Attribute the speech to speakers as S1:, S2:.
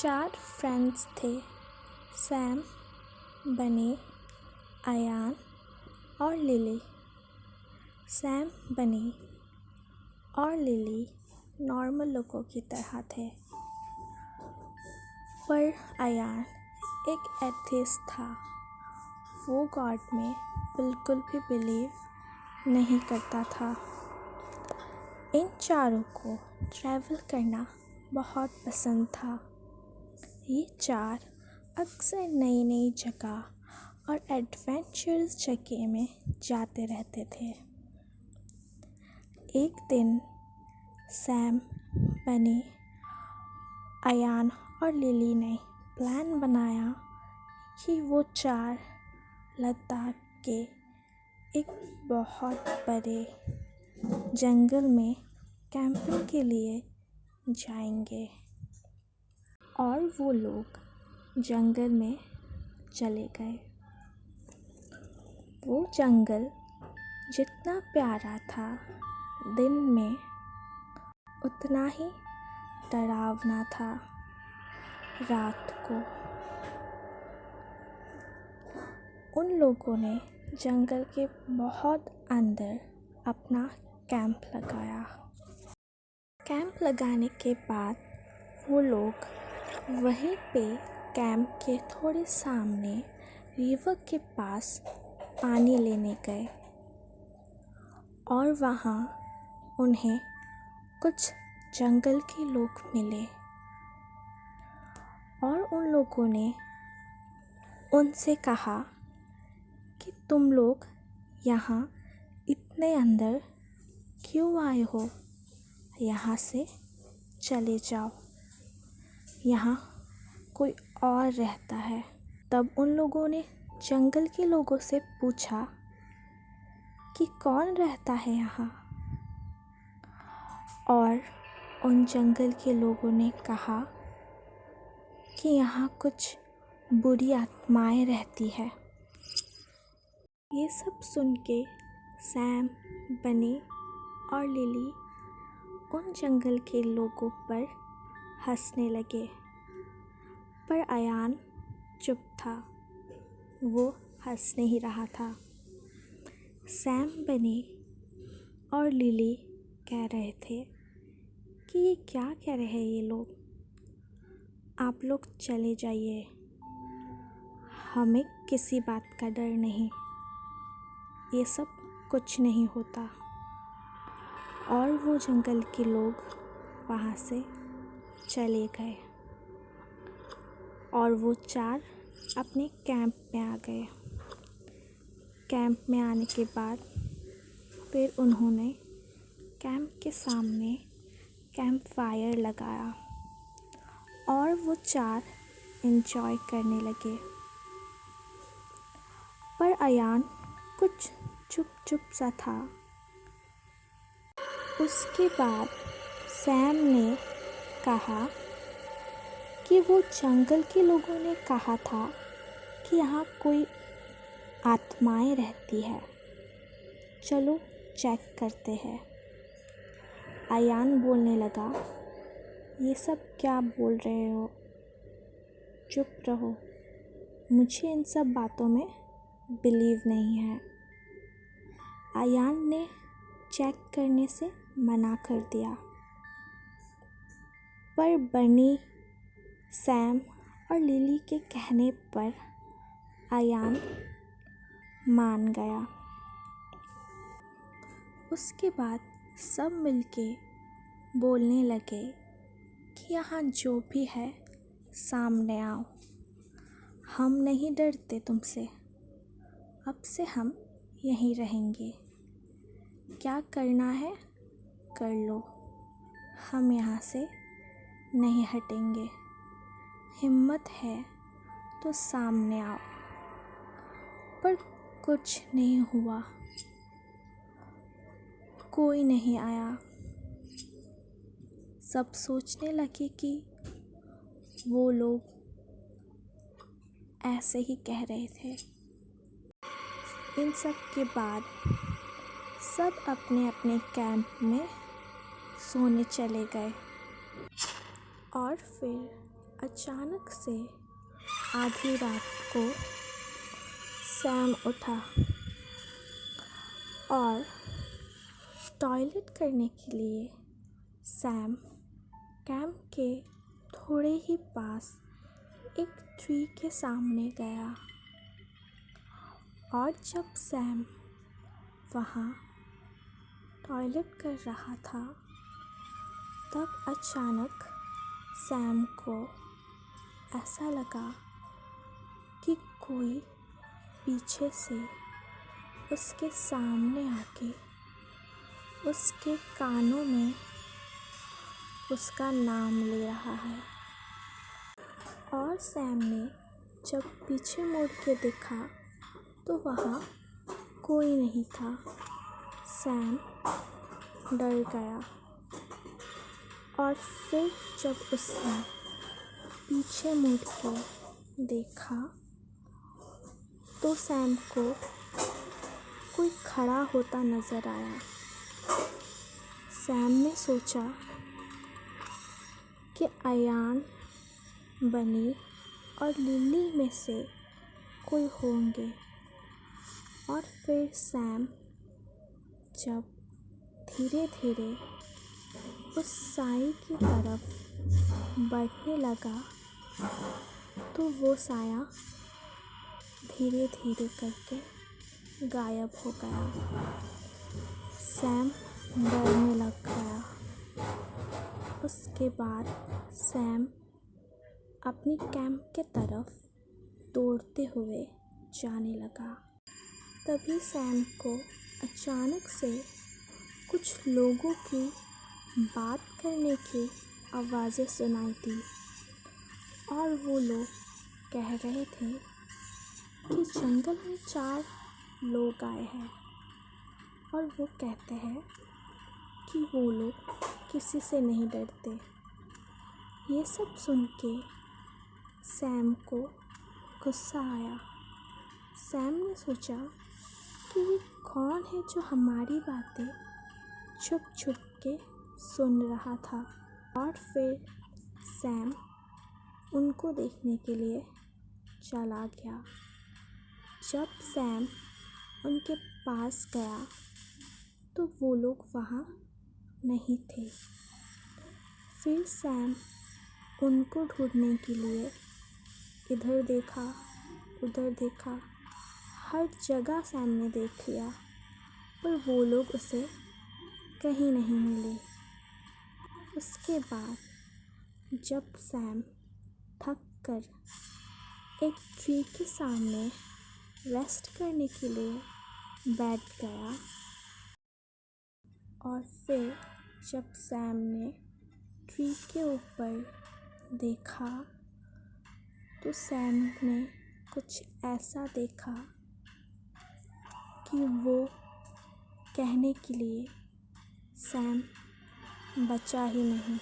S1: 4 friends थे, Sam, बनी, अयान और लिली। सैम, बनी और लिली नॉर्मल लोगों की तरह थे, पर अयान एक एथिस्ट था। वो गॉड में बिल्कुल भी बिलीव नहीं करता था। इन चारों को ट्रैवल करना बहुत पसंद था। ये 4 अक्सर नई नई जगह और एडवेंचरस जगह में जाते रहते थे। एक दिन सैम, बनी, अयान और लिली ने प्लान बनाया कि वो 4 लद्दाख के एक बहुत बड़े जंगल में कैंपिंग के लिए जाएंगे। और वो लोग जंगल में चले गए। वो जंगल जितना प्यारा था, दिन में उतना ही डरावना था। रात को उन लोगों ने जंगल के बहुत अंदर अपना कैंप लगाया। कैंप लगाने के बाद वो लोग वहीं पे कैंप के थोड़े सामने रिवर के पास पानी लेने गए और वहाँ उन्हें कुछ जंगल के लोग मिले और उन लोगों ने उनसे कहा कि तुम लोग यहाँ इतने अंदर क्यों आए हो? यहाँ से चले जाओ, यहाँ कोई और रहता है। तब उन लोगों ने जंगल के लोगों से पूछा कि कौन रहता है यहाँ? और उन जंगल के लोगों ने कहा कि यहाँ कुछ बुरी आत्माएं रहती है। ये सब सुन के सैम, बनी और लिली उन जंगल के लोगों पर हंसने लगे, पर अयान चुप था। वो हंस नहीं रहा था। सैम, बनी और लिली कह रहे थे कि ये क्या कह रहे हैं ये लोग? आप लोग चले जाइए, हमें किसी बात का डर नहीं, ये सब कुछ नहीं होता। और वो जंगल के लोग वहाँ से चले गए और वो 4 अपने कैंप में आ गए। कैंप में आने के बाद फिर उन्होंने कैंप के सामने कैंप फायर लगाया और वो 4 एंजॉय करने लगे। पर अयान कुछ चुप चुप सा था। उसके बाद सैम ने कहा कि वो जंगल के लोगों ने कहा था कि यहाँ कोई आत्माएं रहती है, चलो चेक करते हैं। अयान बोलने लगा, ये सब क्या बोल रहे हो? चुप रहो, मुझे इन सब बातों में बिलीव नहीं है। अयान ने चेक करने से मना कर दिया, पर बनी, सैम और लिली के कहने पर अयान मान गया। उसके बाद सब मिलके बोलने लगे कि यहाँ जो भी है सामने आओ, हम नहीं डरते तुमसे, अब से हम यहीं रहेंगे। क्या करना है कर लो, हम यहाँ से नहीं हटेंगे। हिम्मत है तो सामने आओ। पर कुछ नहीं हुआ, कोई नहीं आया। सब सोचने लगे कि वो लोग ऐसे ही कह रहे थे। इन सब के बाद सब अपने अपने कैंप में सोने चले गए। और फिर अचानक से आधी रात को सैम उठा और टॉयलेट करने के लिए सैम कैंप के थोड़े ही पास एक ट्री के सामने गया। और जब सैम वहाँ टॉयलेट कर रहा था तब अचानक सैम को ऐसा लगा कि कोई पीछे से उसके सामने आके उसके कानों में उसका नाम ले रहा है। और सैम ने जब पीछे मुड़ के देखा तो वहाँ कोई नहीं था। सैम डर गया और फिर जब उसने पीछे मुड़ के देखा तो सैम को कोई खड़ा होता नज़र आया। सैम ने सोचा कि अयान, बनी और लिली में से कोई होंगे। और फिर सैम जब धीरे धीरे उस साई की तरफ बढ़ने लगा तो वो साया धीरे धीरे करके गायब हो गया। सैम डरने लग गया। उसके बाद सैम अपनी कैंप के तरफ दौड़ते हुए जाने लगा। तभी सैम को अचानक से कुछ लोगों की बात करने की आवाज़ें सुनाई दी और वो लोग कह रहे थे कि जंगल में 4 लोग आए हैं और वो कहते हैं कि वो लोग किसी से नहीं डरते। ये सब सुन के सैम को गुस्सा आया। सैम ने सोचा कि ये कौन है जो हमारी बातें छुप छुप के सुन रहा था। और फिर सैम उनको देखने के लिए चला गया। जब सैम उनके पास गया तो वो लोग वहाँ नहीं थे। फिर सैम उनको ढूंढने के लिए इधर देखा, उधर देखा, हर जगह सैम ने देख लिया पर वो लोग उसे कहीं नहीं मिले। उसके बाद जब सैम थक कर एक ट्री के सामने रेस्ट करने के लिए बैठ गया और फिर जब सैम ने ट्री के ऊपर देखा तो सैम ने कुछ ऐसा देखा कि वो कहने के लिए सैम बचा ही नहीं।